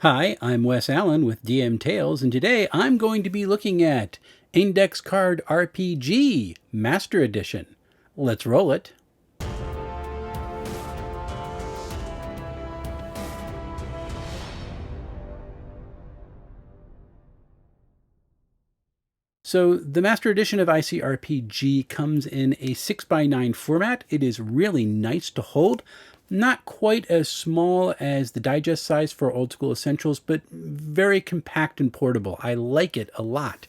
Hi, I'm Wes Allen with DM Tales, and today I'm going to be looking at Index Card RPG Master Edition. Let's roll it. So the Master Edition of ICRPG comes in a 6x9 format. It is really nice to hold. Not quite as small as the digest size for Old School Essentials, but very compact and portable. I like it a lot.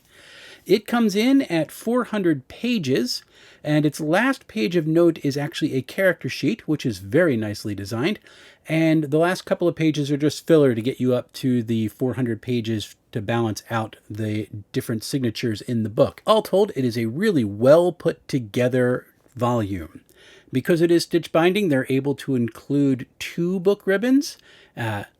It comes in at 400 pages, and its last page of note is actually a character sheet, which is very nicely designed. And the last couple of pages are just filler to get you up to the 400 pages to balance out the different signatures in the book. All told, it is a really well put together volume. Because it is stitch binding, they're able to include 2 book ribbons.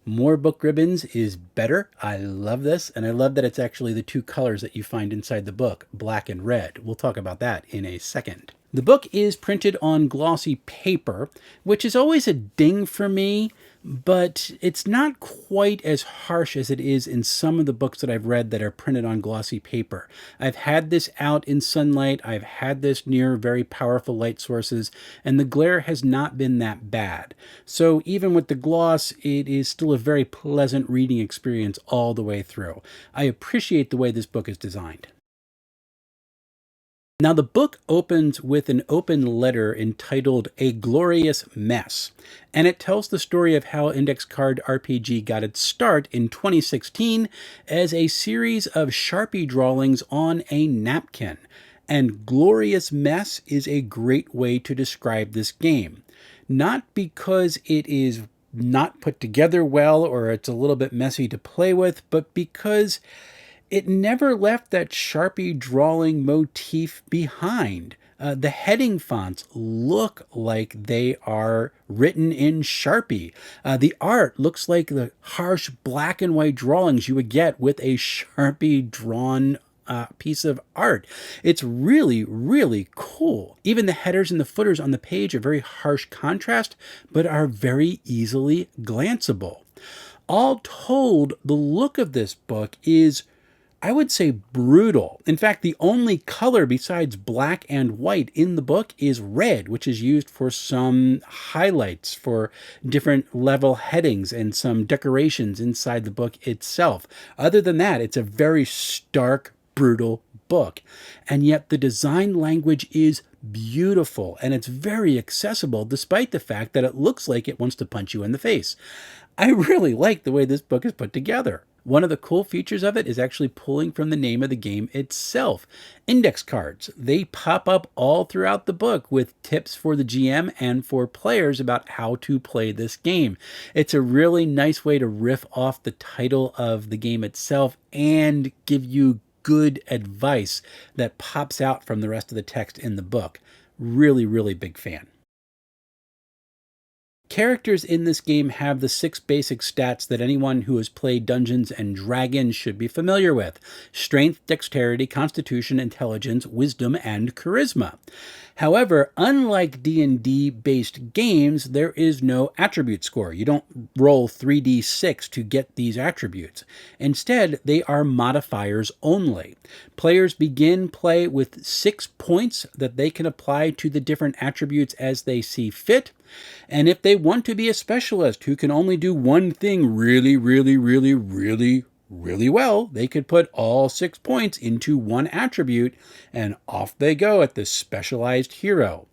More book ribbons is better. I love this, and I love that it's actually the 2 colors that you find inside the book, black and red. We'll talk about that in a second. The book is printed on glossy paper, which is always a ding for me, but it's not quite as harsh as it is in some of the books that I've read that are printed on glossy paper. I've had this out in sunlight, I've had this near very powerful light sources, and the glare has not been that bad. So even with the gloss, it is still a very pleasant reading experience all the way through. I appreciate the way this book is designed. Now, the book opens with an open letter entitled A Glorious Mess, and it tells the story of how Index Card RPG got its start in 2016 as a series of Sharpie drawings on a napkin. And Glorious Mess is a great way to describe this game. Not because it is not put together well or it's a little bit messy to play with, but because it never left that Sharpie drawing motif behind. The heading fonts look like they are written in Sharpie. The art looks like the harsh black and white drawings you would get with a Sharpie drawn piece of art. It's really, really cool. Even the headers and the footers on the page are very harsh contrast, but are very easily glanceable. All told, the look of this book is, I would say, brutal. In fact, the only color besides black and white in the book is red, which is used for some highlights for different level headings and some decorations inside the book itself. Other than that, it's a very stark, brutal book. And yet the design language is beautiful and it's very accessible despite the fact that it looks like it wants to punch you in the face. I really like the way this book is put together. One of the cool features of it is actually pulling from the name of the game itself. Index cards. They pop up all throughout the book with tips for the GM and for players about how to play this game. It's a really nice way to riff off the title of the game itself and give you good advice that pops out from the rest of the text in the book. Really, really big fan. Characters in this game have the 6 basic stats that anyone who has played Dungeons and Dragons should be familiar with: strength, dexterity, constitution, intelligence, wisdom, and charisma. However, unlike D&D based games, there is no attribute score. You don't roll 3d6 to get these attributes. Instead, they are modifiers only. Players begin play with 6 points that they can apply to the different attributes as they see fit. And if they want to be a specialist who can only do one thing really, really, really, really, really well, they could put all 6 points into one attribute and off they go at this specialized hero.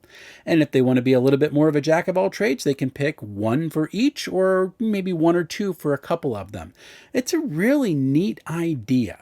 And if they want to be a little bit more of a jack of all trades, they can pick 1 for each or maybe 1 or 2 for a couple of them. It's a really neat idea.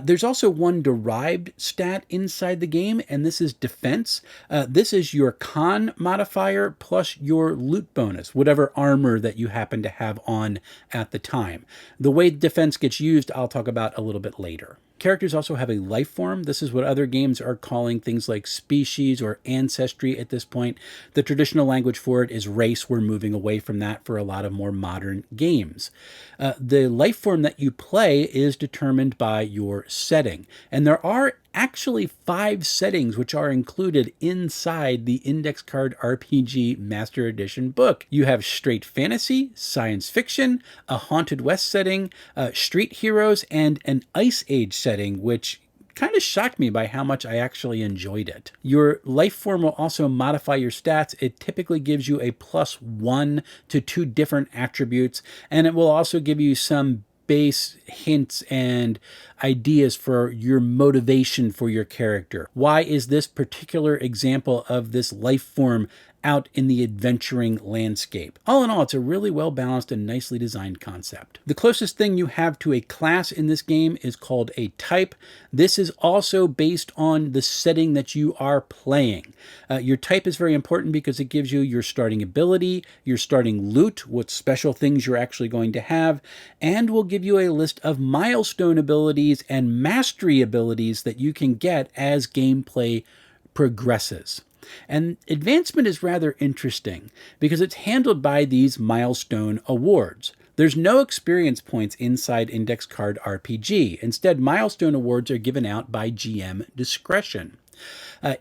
There's also one derived stat inside the game, and this is defense. This is your con modifier plus your loot bonus, whatever armor that you happen to have on at the time. The way defense gets used, I'll talk about a little bit later. Characters also have a life form. This is what other games are calling things like species or ancestry at this point. The traditional language for it is race. We're moving away from that for a lot of more modern games. The life form that you play is determined by your setting. And there are actually 5 settings which are included inside the Index Card RPG Master Edition book. You have straight fantasy, science fiction, a Haunted West setting, street heroes, and an Ice Age setting, which kind of shocked me by how much I actually enjoyed it. Your life form will also modify your stats. It typically gives you a +1 to 2 different attributes, and it will also give you some base hints and ideas for your motivation for your character. Why is this particular example of this life form out in the adventuring landscape? All in all, it's a really well balanced and nicely designed concept. The closest thing you have to a class in this game is called a type. This is also based on the setting that you are playing. Your type is very important because it gives you your starting ability, your starting loot, what special things you're actually going to have, and will give you a list of milestone abilities and mastery abilities that you can get as gameplay progresses. And advancement is rather interesting because it's handled by these milestone awards. There's no experience points inside Index Card RPG. Instead, milestone awards are given out by GM discretion.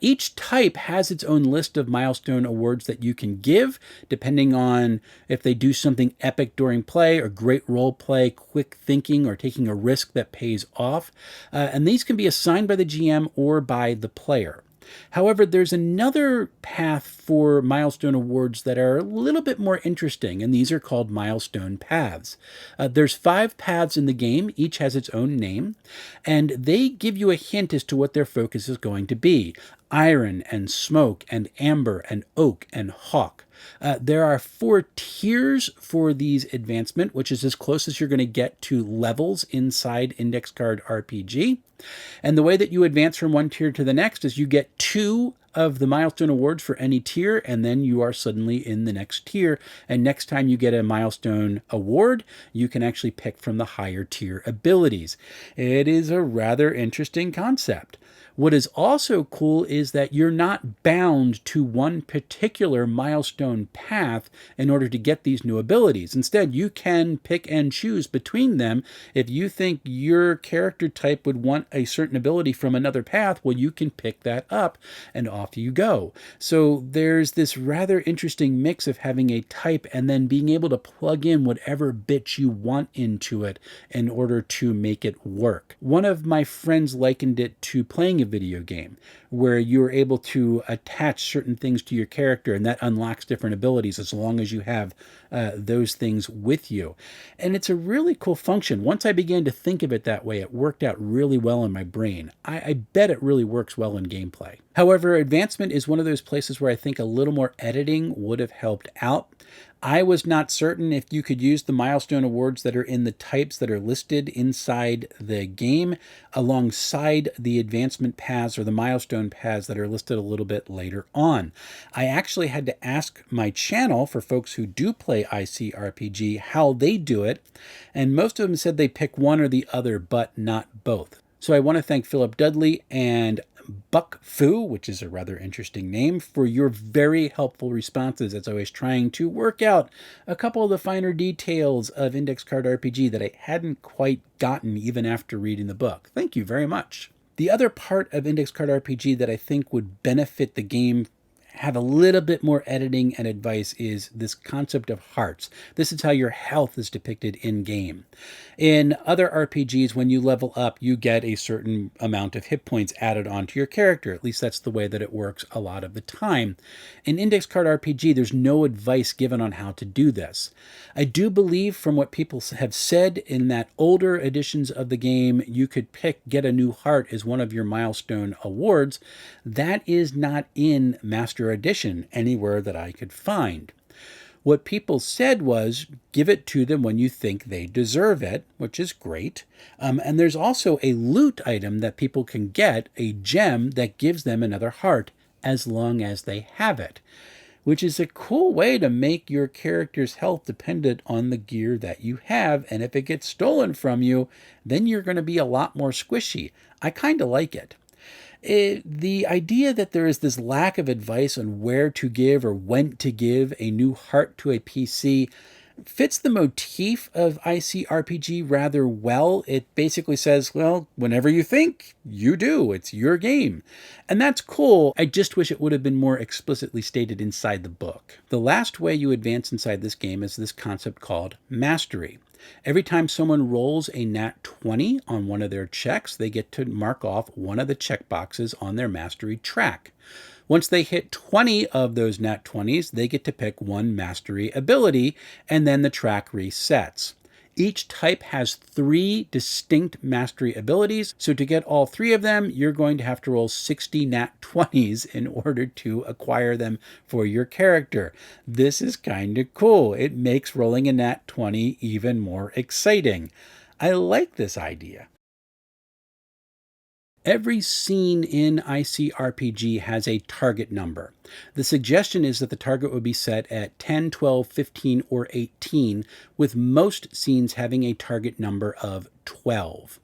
Each type has its own list of milestone awards that you can give, depending on if they do something epic during play or great role play, quick thinking, or taking a risk that pays off. And these can be assigned by the GM or by the player. However, there's another path for milestone awards that are a little bit more interesting, and these are called milestone paths. There's 5 paths in the game, each has its own name, and they give you a hint as to what their focus is going to be. Iron and smoke and amber and oak and hawk. There are 4 tiers for these advancement, which is as close as you're going to get to levels inside Index Card RPG. And the way that you advance from one tier to the next is you get 2 of the milestone awards for any tier, and then you are suddenly in the next tier. And next time you get a milestone award, you can actually pick from the higher tier abilities. It is a rather interesting concept. What is also cool is that you're not bound to one particular milestone path in order to get these new abilities. Instead, you can pick and choose between them. If you think your character type would want a certain ability from another path, well, you can pick that up and off you go. So there's this rather interesting mix of having a type and then being able to plug in whatever bit you want into it in order to make it work. One of my friends likened it to playing a video game where you're able to attach certain things to your character, and that unlocks different abilities as long as you have those things with you. And it's a really cool function. Once I began to think of it that way, it worked out really well in my brain. I bet it really works well in gameplay. However, advancement is one of those places where I think a little more editing would have helped out. I was not certain if you could use the milestone awards that are in the types that are listed inside the game alongside the advancement paths or the milestone paths that are listed a little bit later on. I actually had to ask my channel for folks who do play ICRPG how they do it, and most of them said they pick one or the other, but not both. So I want to thank Philip Dudley and Buck Fu, which is a rather interesting name, for your very helpful responses as I was trying to work out a couple of the finer details of Index Card RPG that I hadn't quite gotten even after reading the book. Thank you very much. The other part of Index Card RPG that I think would benefit the game have a little bit more editing and advice is this concept of hearts. This is how your health is depicted in game. In other RPGs, when you level up, you get a certain amount of hit points added onto your character. At least that's the way that it works a lot of the time. In Index Card RPG, there's no advice given on how to do this. I do believe from what people have said in that older editions of the game, you could pick Get a New Heart as one of your milestone awards. That is not in Master Edition anywhere that I could find. What people said was give it to them when you think they deserve it, which is great. And there's also a loot item that people can get, a gem that gives them another heart as long as they have it, which is a cool way to make your character's health dependent on the gear that you have. And if it gets stolen from you, then you're going to be a lot more squishy. I kind of like it. The idea that there is this lack of advice on where to give or when to give a new heart to a PC, fits the motif of ICRPG rather well. It basically says, well, whenever you think, you do. It's your game. And that's cool. I just wish it would have been more explicitly stated inside the book. The last way you advance inside this game is this concept called mastery. Every time someone rolls a nat 20 on one of their checks, they get to mark off one of the checkboxes on their mastery track. Once they hit 20 of those nat 20s, they get to pick one mastery ability, and then the track resets. Each type has 3 distinct mastery abilities, so to get all 3 of them, you're going to have to roll 60 nat 20s in order to acquire them for your character. This is kind of cool. It makes rolling a nat 20 even more exciting. I like this idea. Every scene in ICRPG has a target number. The suggestion is that the target would be set at 10, 12, 15, or 18, with most scenes having a target number of 12.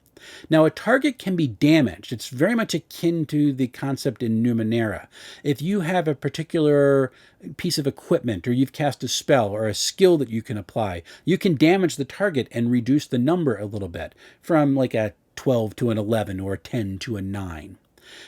Now, a target can be damaged. It's very much akin to the concept in Numenera. If you have a particular piece of equipment, or you've cast a spell or a skill that you can apply, you can damage the target and reduce the number a little bit, from like a 12 to an 11 or a 10 to a 9.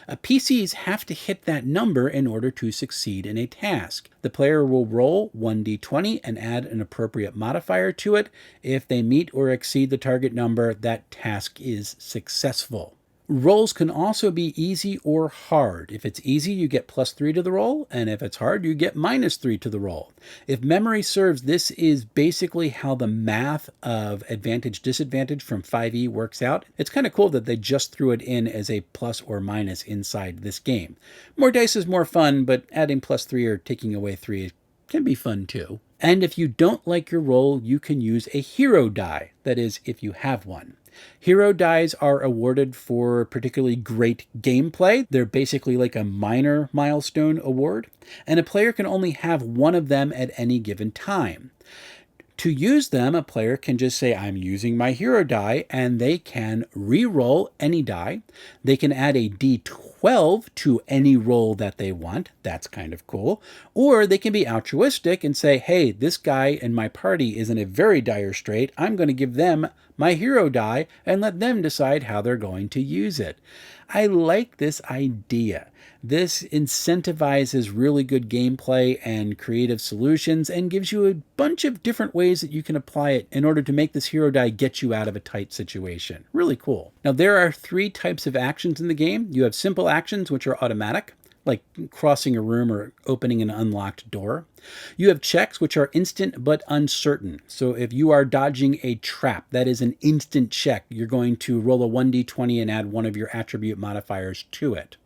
PCs have to hit that number in order to succeed in a task. The player will roll 1d20 and add an appropriate modifier to it. If they meet or exceed the target number, that task is successful. Rolls can also be easy or hard. If it's easy, you get +3 to the roll, and if it's hard, you get -3 to the roll. If memory serves, this is basically how the math of advantage-disadvantage from 5e works out. It's kind of cool that they just threw it in as a plus or minus inside this game. More dice is more fun, but adding +3 or taking away 3 can be fun too. And if you don't like your roll, you can use a hero die. That is, if you have one. Hero dies are awarded for particularly great gameplay. They're basically like a minor milestone award, and a player can only have one of them at any given time. To use them, a player can just say, I'm using my hero die, and they can re-roll any die. They can add a d12 to any roll that they want. That's kind of cool. Or they can be altruistic and say, hey, this guy in my party is in a very dire strait. I'm going to give them my hero die and let them decide how they're going to use it. I like this idea. This incentivizes really good gameplay and creative solutions and gives you a bunch of different ways that you can apply it in order to make this hero die get you out of a tight situation. Really cool. Now, there are 3 types of actions in the game. You have simple actions, which are automatic, like crossing a room or opening an unlocked door. You have checks, which are instant but uncertain. So if you are dodging a trap, that is an instant check. You're going to roll a 1d20 and add one of your attribute modifiers to it.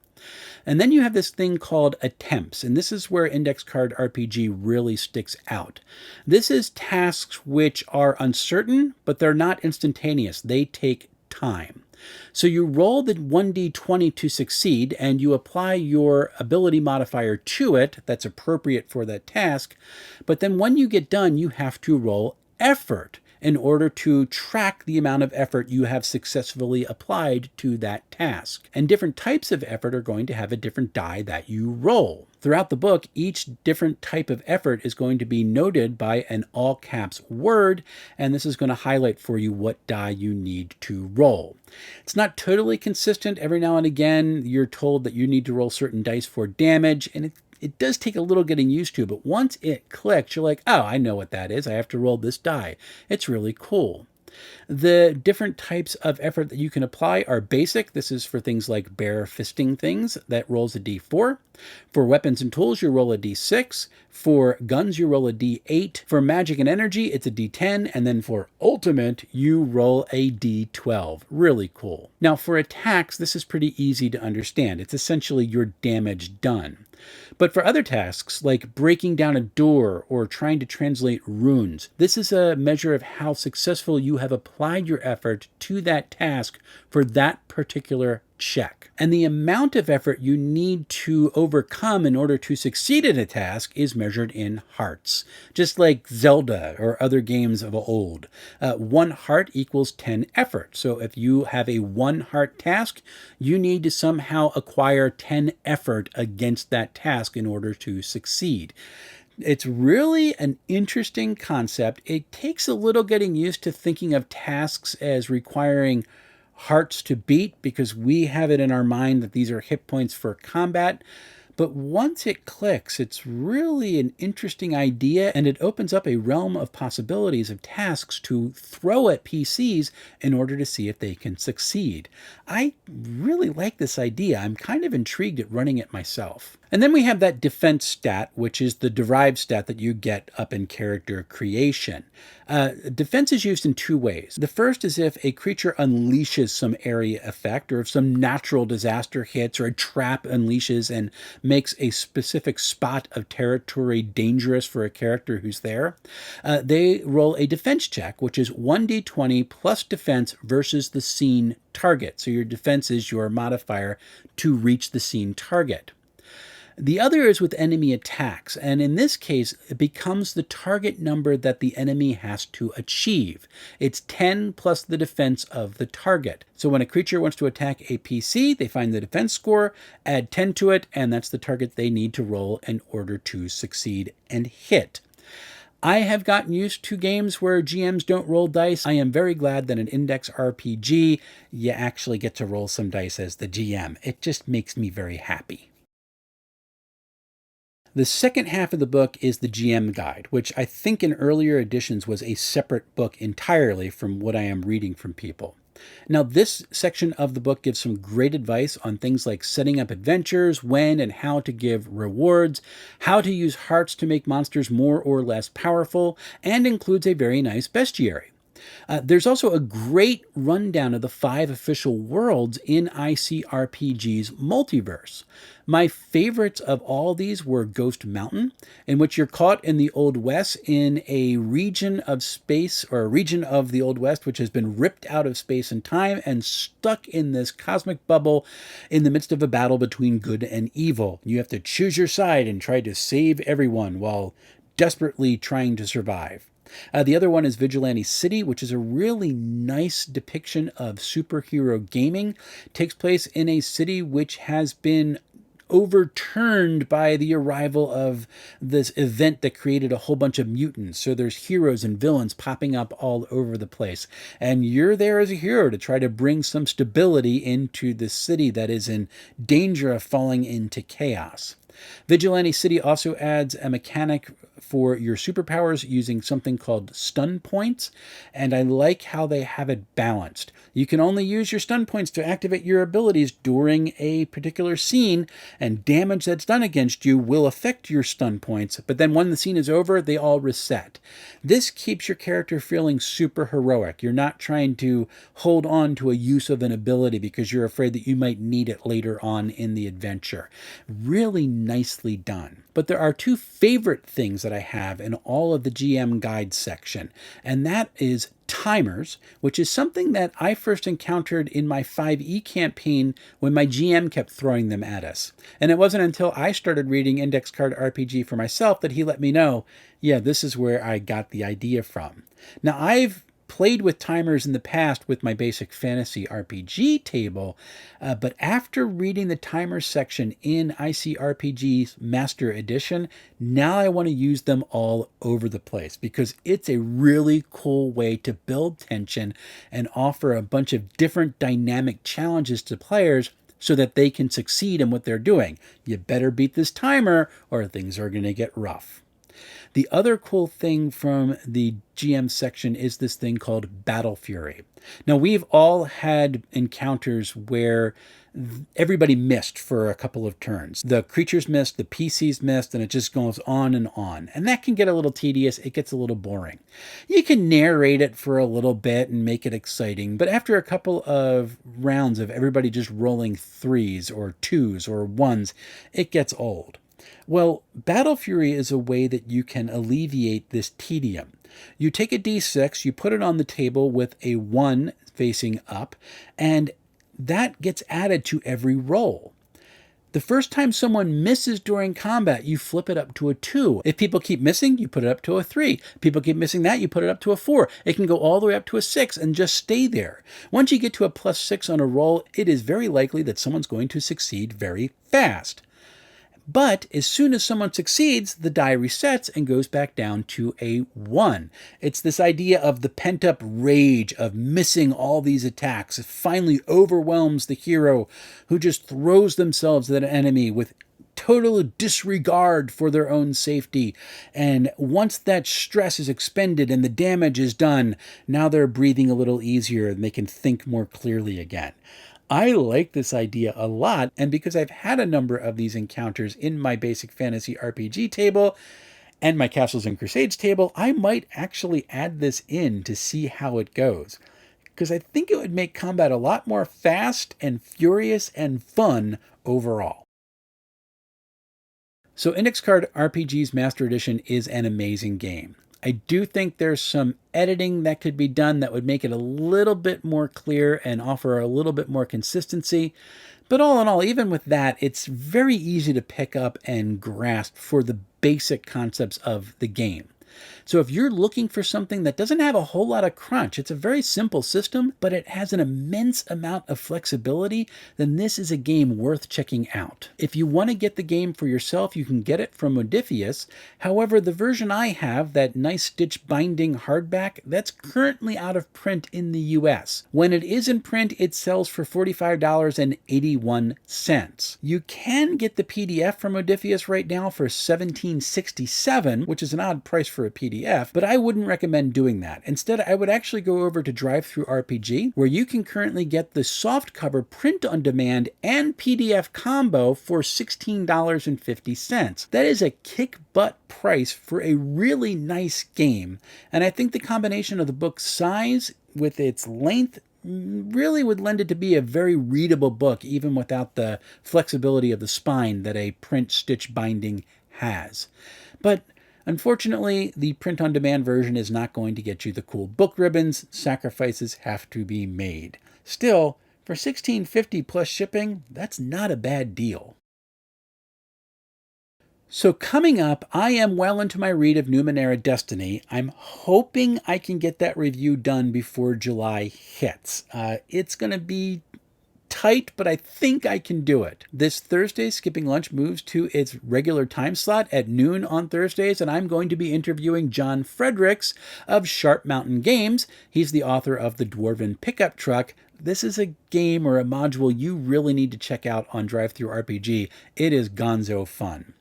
And then you have this thing called attempts, and this is where Index Card RPG really sticks out. This is tasks which are uncertain, but they're not instantaneous. They take time. So you roll the 1d20 to succeed, and you apply your ability modifier to it that's appropriate for that task. But then when you get done, you have to roll effort in order to track the amount of effort you have successfully applied to that task. And different types of effort are going to have a different die that you roll. Throughout the book, each different type of effort is going to be noted by an all caps word, and this is going to highlight for you what die you need to roll. It's not totally consistent. Every now and again, you're told that you need to roll certain dice for damage, and it does take a little getting used to, but once it clicks, you're like, oh, I know what that is. I have to roll this die. It's really cool. The different types of effort that you can apply are basic. This is for things like bare fisting things. That rolls a d4. For weapons and tools, you roll a d6. For guns, you roll a d8. For magic and energy, it's a d10. And then for ultimate, you roll a d12. Really cool. Now, for attacks, this is pretty easy to understand. It's essentially your damage done. But for other tasks, like breaking down a door or trying to translate runes, this is a measure of how successful you have applied your effort to that task for that particular check. And the amount of effort you need to overcome in order to succeed at a task is measured in hearts, just like Zelda or other games of old. 1 heart equals 10 effort. So if you have a 1 heart task, you need to somehow acquire 10 effort against that task in order to succeed. It's really an interesting concept. It takes a little getting used to thinking of tasks as requiring hearts to beat because we have it in our mind that these are hit points for combat. But once it clicks, it's really an interesting idea, and it opens up a realm of possibilities of tasks to throw at PCs in order to see if they can succeed. I really like this idea. I'm kind of intrigued at running it myself. And then we have that defense stat, which is the derived stat that you get up in character creation. Defense is used in two ways. The first is if a creature unleashes some area effect, or if some natural disaster hits, or a trap unleashes and makes a specific spot of territory dangerous for a character who's there. They roll a defense check, which is 1d20 plus defense versus the scene target. So your defense is your modifier to reach the scene target. The other is with enemy attacks, and in this case, it becomes the target number that the enemy has to achieve. It's 10 plus the defense of the target. So when a creature wants to attack a PC, they find the defense score, add 10 to it, and that's the target they need to roll in order to succeed and hit. I have gotten used to games where GMs don't roll dice. I am very glad that in Index RPG, you actually get to roll some dice as the GM. It just makes me very happy. The second half of the book is the GM Guide, which I think in earlier editions was a separate book entirely from what I am reading from people. Now, this section of the book gives some great advice on things like setting up adventures, when and how to give rewards, how to use hearts to make monsters more or less powerful, and includes a very nice bestiary. There's also a great rundown of the 5 official worlds in ICRPG's multiverse. My favorites of all these were Ghost Mountain, in which you're caught in the Old West in a region of space, or a region of the Old West which has been ripped out of space and time and stuck in this cosmic bubble in the midst of a battle between good and evil. You have to choose your side and try to save everyone while desperately trying to survive. The other one is Vigilante City, which is a really nice depiction of superhero gaming. It takes place in a city which has been overturned by the arrival of this event that created a whole bunch of mutants. So there's heroes and villains popping up all over the place. And you're there as a hero to try to bring some stability into this city that is in danger of falling into chaos. Vigilante City also adds a mechanic for your superpowers using something called stun points, and I like how they have it balanced. You can only use your stun points to activate your abilities during a particular scene, and damage that's done against you will affect your stun points, but then when the scene is over, they all reset. This keeps your character feeling super heroic. You're not trying to hold on to a use of an ability because you're afraid that you might need it later on in the adventure. Really nicely done. But there are 2 favorite things that I have in all of the GM Guide section, and that is timers, which is something that I first encountered in my 5e campaign when my GM kept throwing them at us. And it wasn't until I started reading Index Card RPG for myself that he let me know, yeah, this is where I got the idea from. Now, I've played with timers in the past with my basic fantasy RPG table, but after reading the timer section in ICRPG's Master Edition, now I want to use them all over the place because it's a really cool way to build tension and offer a bunch of different dynamic challenges to players so that they can succeed in what they're doing. You better beat this timer or things are going to get rough. The other cool thing from the GM section is this thing called Battle Fury. Now, we've all had encounters where everybody missed for a couple of turns. The creatures missed, the PCs missed, and it just goes on and on. And that can get a little tedious. It gets a little boring. You can narrate it for a little bit and make it exciting, but after a couple of rounds of everybody just rolling 3s or 2s or 1s, it gets old. Well, Battle Fury is a way that you can alleviate this tedium. You take a d6, you put it on the table with a 1 facing up, and that gets added to every roll. The first time someone misses during combat, you flip it up to a 2. If people keep missing, you put it up to a 3. People keep missing that, you put it up to a 4. It can go all the way up to a 6 and just stay there. Once you get to a +6 on a roll, it is very likely that someone's going to succeed very fast. But as soon as someone succeeds, the die resets and goes back down to a 1. It's this idea of the pent-up rage of missing all these attacks. It finally overwhelms the hero, who just throws themselves at an enemy with total disregard for their own safety. And once that stress is expended and the damage is done, now they're breathing a little easier and they can think more clearly again. I like this idea a lot, and because I've had a number of these encounters in my basic fantasy RPG table and my Castles and Crusades table, I might actually add this in to see how it goes, because I think it would make combat a lot more fast and furious and fun overall. So Index Card RPG's Master Edition is an amazing game. I do think there's some editing that could be done that would make it a little bit more clear and offer a little bit more consistency. But all in all, even with that, it's very easy to pick up and grasp for the basic concepts of the game. So if you're looking for something that doesn't have a whole lot of crunch, it's a very simple system, but it has an immense amount of flexibility, then this is a game worth checking out. If you want to get the game for yourself, you can get it from Modiphius. However, the version I have, that nice stitch binding hardback, that's currently out of print in the US. When it is in print, it sells for $45.81. You can get the PDF from Modiphius right now for $17.67, which is an odd price for a PDF, but I wouldn't recommend doing that. Instead, I would actually go over to DriveThruRPG, where you can currently get the softcover print on demand and PDF combo for $16.50. That is a kick-butt price for a really nice game, and I think the combination of the book's size with its length really would lend it to be a very readable book, even without the flexibility of the spine that a print stitch binding has. But unfortunately, the print-on-demand version is not going to get you the cool book ribbons. Sacrifices have to be made. Still, for $16.50 plus shipping, that's not a bad deal. So coming up, I am well into my read of Numenera Destiny. I'm hoping I can get that review done before July hits. It's going to be tight, but I think I can do it. This Thursday, Skipping Lunch moves to its regular time slot at noon on Thursdays, and I'm going to be interviewing John Fredericks of Sharp Mountain Games. He's the author of The Dwarven Pickup Truck. This is a game or a module you really need to check out on DriveThruRPG. It is gonzo fun.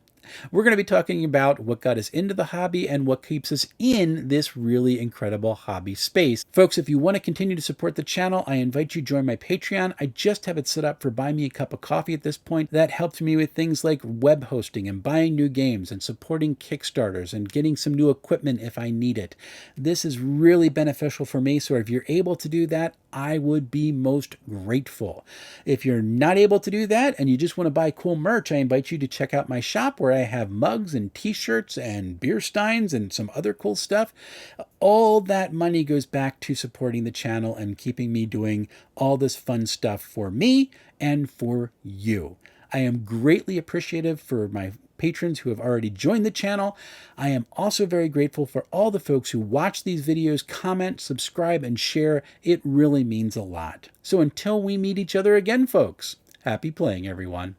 We're going to be talking about what got us into the hobby and what keeps us in this really incredible hobby space. Folks, if you want to continue to support the channel, I invite you to join my Patreon. I just have it set up for Buy Me a Cup of Coffee at this point. That helps me with things like web hosting and buying new games and supporting Kickstarters and getting some new equipment if I need it. This is really beneficial for me, so if you're able to do that, I would be most grateful. If you're not able to do that and you just want to buy cool merch, I invite you to check out my shop where I have mugs and t-shirts and beer steins and some other cool stuff. All that money goes back to supporting the channel and keeping me doing all this fun stuff for me and for you. I am greatly appreciative for my patrons who have already joined the channel. I am also very grateful for all the folks who watch these videos, comment, subscribe, and share. It really means a lot. So until we meet each other again, folks, happy playing, everyone.